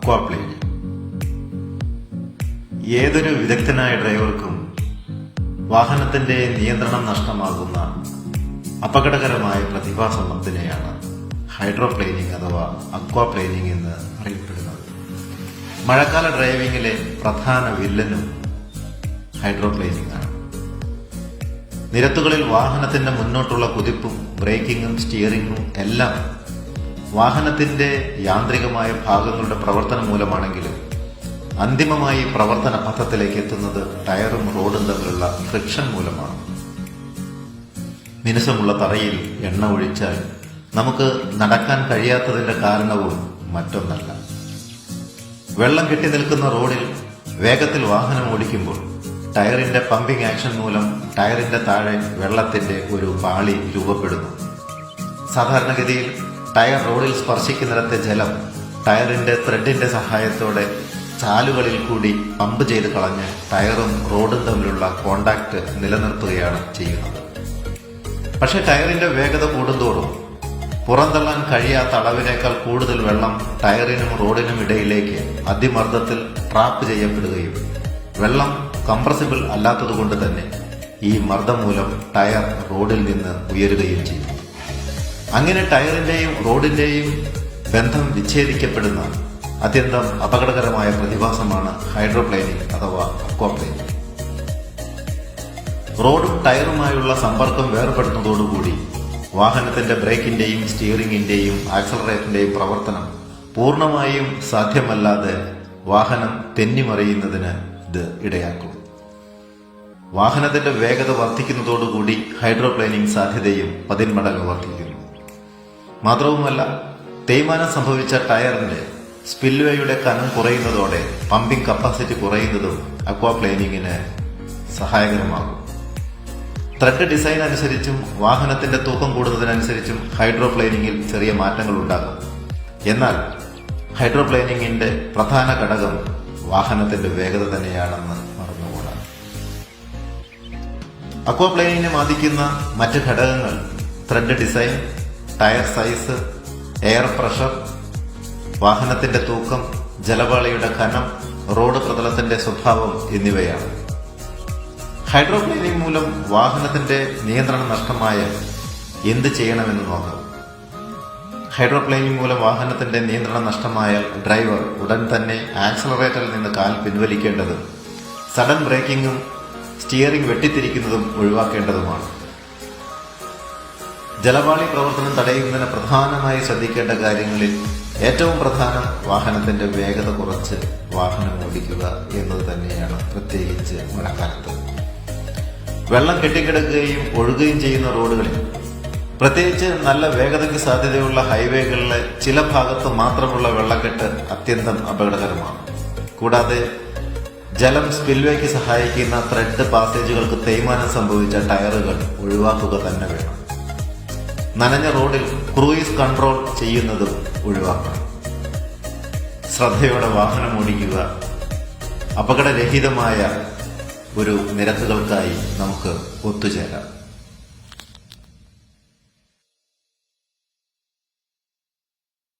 അക്വാപ്ലേനിംഗ്. ഏതൊരു വിദഗ്ധനായ ഡ്രൈവർക്കും വാഹനത്തിന്റെ നിയന്ത്രണം നഷ്ടമാകുന്ന അപകടകരമായ പ്രതിഭാസത്തിനെയാണ് ഹൈഡ്രോപ്ലെയിനിംഗ് അഥവാ അക്വാപ്ലെയിനിംഗ് എന്ന് അറിയപ്പെടുന്നത്. മഴക്കാല ഡ്രൈവിംഗിലെ പ്രധാന വില്ലനും ഹൈഡ്രോപ്ലെയിനിംഗ് ആണ്. നിരത്തുകളിൽ വാഹനത്തിന്റെ മുന്നോട്ടുള്ള കുതിപ്പും ബ്രേക്കിങ്ങും സ്റ്റിയറിംഗും എല്ലാം വാഹനത്തിന്റെ യാന്ത്രികമായ ഭാഗങ്ങളുടെ പ്രവർത്തനം മൂലമാണെങ്കിലും അന്തിമമായി പ്രവർത്തന പഥത്തിലേക്ക് എത്തുന്നത് ടയറും റോഡും തമ്മിലുള്ള ഫ്രിക്ഷൻ മൂലമാണ്. മിനുസമുള്ള തറയിൽ എണ്ണ ഒഴിച്ചാൽ നമുക്ക് നടക്കാൻ കഴിയാത്തതിന്റെ കാരണവും മറ്റൊന്നല്ല. വെള്ളം കെട്ടി നിൽക്കുന്ന റോഡിൽ വേഗത്തിൽ വാഹനം ഓടിക്കുമ്പോൾ ടയറിന്റെ പമ്പിംഗ് ആക്ഷൻ മൂലം ടയറിന്റെ താഴെ വെള്ളത്തിന്റെ ഒരു പാളി രൂപപ്പെടുന്നു. സാധാരണഗതിയിൽ ടയർ റോഡിൽ സ്പർശിക്കുന്നിടത്തെ ജലം ടയറിന്റെ ത്രെഡിന്റെ സഹായത്തോടെ ചാലുകളിൽ കൂടി പമ്പ് ചെയ്ത് കളഞ്ഞ് ടയറും റോഡും തമ്മിലുള്ള കോണ്ടാക്ട് നിലനിർത്തുകയാണ് ചെയ്യുന്നത്. പക്ഷെ ടയറിന്റെ വേഗത കൂടുന്തോറും പുറന്തള്ളാൻ കഴിയാത്ത അളവിനേക്കാൾ കൂടുതൽ വെള്ളം ടയറിനും റോഡിനും ഇടയിലേക്ക് അതിമർദ്ദത്തിൽ ട്രാപ്പ് ചെയ്യപ്പെടുകയും വെള്ളം കംപ്രസിബിൾ അല്ലാത്തതുകൊണ്ട് തന്നെ ഈ മർദ്ദം മൂലം ടയർ റോഡിൽ നിന്ന് ഉയരുകയും ചെയ്യും. അങ്ങനെ ടയറിന്റെയും റോഡിന്റെയും ബന്ധം വിച്ഛേദിക്കപ്പെടുന്ന അത്യന്തം അപകടകരമായ പ്രതിഭാസമാണ് ഹൈഡ്രോപ്ലെയിനിംഗ് അഥവാ അക്വാപ്ലെയിനിംഗ്. റോഡും ടയറുമായുള്ള സമ്പർക്കം വേർപെടുന്നതോടുകൂടി വാഹനത്തിന്റെ ബ്രേക്കിന്റെയും സ്റ്റിയറിംഗിന്റെയും ആക്സലറേറ്ററിന്റെയും പ്രവർത്തനം പൂർണ്ണമായും സാധ്യമല്ലാതെ വാഹനം തെന്നിമറിയുന്നതിന് ഇത് ഇടയാക്കും. വാഹനത്തിന്റെ വേഗത വർദ്ധിക്കുന്നതോടുകൂടി ഹൈഡ്രോപ്ലെയിനിംഗ് സാധ്യതയും 10 മടങ്ങ് വർദ്ധിക്കുന്നു. മാത്രവുമല്ല, തേയ്മാനം സംഭവിച്ച ടയറിന്റെ സ്പിൽവേയുടെ കനം കുറയുന്നതോടെ പമ്പിംഗ് കപ്പാസിറ്റി കുറയുന്നതും അക്വാപ്ലെയിനിങ്ങിന് സഹായകരമാകും. ത്രെഡ് ഡിസൈൻ അനുസരിച്ചും വാഹനത്തിന്റെ തൂക്കം കൂടുന്നതിനനുസരിച്ചും ഹൈഡ്രോപ്ലെയിനിങ്ങിൽ ചെറിയ മാറ്റങ്ങൾ ഉണ്ടാകും. എന്നാൽ ഹൈഡ്രോപ്ലെയിനിങ്ങിന്റെ പ്രധാന ഘടകം വാഹനത്തിന്റെ വേഗത തന്നെയാണെന്ന് മറന്നുകൂടാ. അക്വാപ്ലെയിനിങ്ങിനെ ബാധിക്കുന്ന മറ്റ് ഘടകങ്ങൾ tread design, tyre size, air pressure, വാഹനത്തിന്റെ തൂക്കം, ജലപാളിയുടെ കനം, റോഡ് പ്രതലത്തിന്റെ സ്വഭാവം എന്നിവയാണ്. ഹൈഡ്രോപ്ലെയിനിംഗ് മൂലം വാഹനത്തിന്റെ നിയന്ത്രണം നഷ്ടമായാൽ എന്ത് ചെയ്യണമെന്ന് നോക്കാം. ഹൈഡ്രോപ്ലെയിനിംഗ് മൂലം വാഹനത്തിന്റെ നിയന്ത്രണം നഷ്ടമായാൽ ഡ്രൈവർ ഉടൻ തന്നെ ആക്സലറേറ്ററിൽ നിന്ന് കാൽ പിൻവലിക്കേണ്ടതും സഡൻ ബ്രേക്കിംഗും സ്റ്റിയറിംഗ് വെട്ടിത്തിരിക്കുന്നതും ഒഴിവാക്കേണ്ടതുമാണ്. ജലപാളി പ്രവർത്തനം തടയുന്നതിന് പ്രധാനമായി ശ്രദ്ധിക്കേണ്ട കാര്യങ്ങളിൽ ഏറ്റവും പ്രധാനം വാഹനത്തിന്റെ വേഗത കുറച്ച് വാഹനം ഓടിക്കുക എന്നത് തന്നെയാണ്. പ്രത്യേകിച്ച് മഴക്കാലത്ത് വെള്ളം കെട്ടിക്കിടക്കുകയും ഒഴുകുകയും ചെയ്യുന്ന റോഡുകളിൽ, പ്രത്യേകിച്ച് നല്ല വേഗതയ്ക്ക് സാധ്യതയുള്ള ഹൈവേകളിലെ ചില ഭാഗത്ത് മാത്രമുള്ള വെള്ളക്കെട്ട് അത്യന്തം അപകടകരമാണ്. കൂടാതെ ജലം സ്പിൽവേക്ക് സഹായിക്കുന്ന ത്രെഡ് പാസേജുകൾക്ക് തേയ്മാനം സംഭവിച്ച ടയറുകൾ ഒഴിവാക്കുക തന്നെ വേണം. നനഞ്ഞ റോഡിൽ ക്രൂയിസ് കൺട്രോൾ ചെയ്യുന്നതും ഒഴിവാക്കണം. ശ്രദ്ധയോടെ വാഹനം ഓടിക്കുക. അപകടരഹിതമായ ഒരു നിരത്തുകൾക്കായി നമുക്ക് ഒത്തുചേരാം.